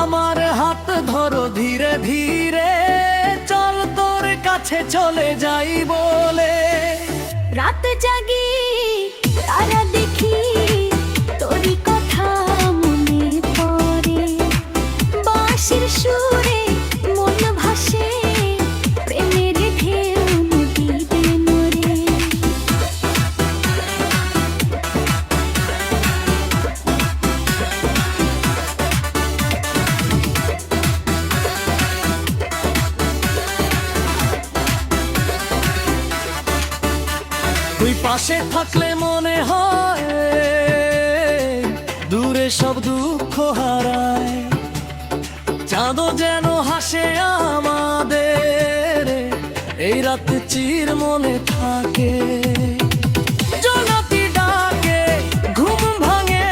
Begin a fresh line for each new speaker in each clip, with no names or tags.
আমার হাত ধরো ধীরে ধীরে, চল তোর কাছে চলে যাই বলে।
রাত জাগি তারা দেখি, তোরই কথা মনে পড়ে। বাঁশির সুরে মন ভাসে, প্রেমের ঢেউ নদীতে নড়ে।
তুই পাশে থাকলে মনে হয় দূরে সব দুঃখ হারায়। চাঁদও যেন হাসে আমাদের, এই রাত চির মনে থাকে। জোনাকি ডাকে, ঘুম ভাঙে,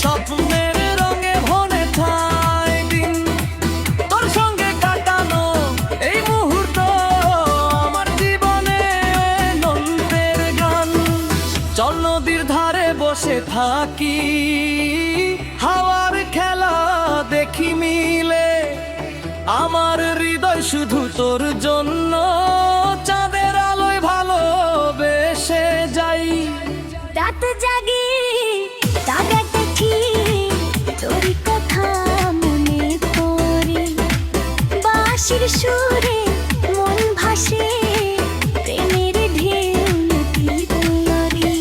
স্বপ্নের রঙে ভরে থাই দিন। তোর সঙ্গে কাটানো এই মুহূর্ত আমার জীবনে নন্দের গান। চল নদীর ধারে বসে থাকি, হাওয়ার খেলা দেখি মিলে। আমার হৃদয় শুধু তোর জন্য, চাঁদের আলোয় ভালোবেসে যাই।
রাত জাগি তারা দেখি, তোরই কথা মনে পড়ে। বাঁশির সুরে মন ভাসে, প্রেমের ঢেউ নদীতে নড়ে।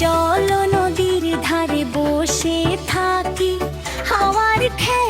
চলো নদীর ধারে বসে থাকি, হাওয়ার খেলা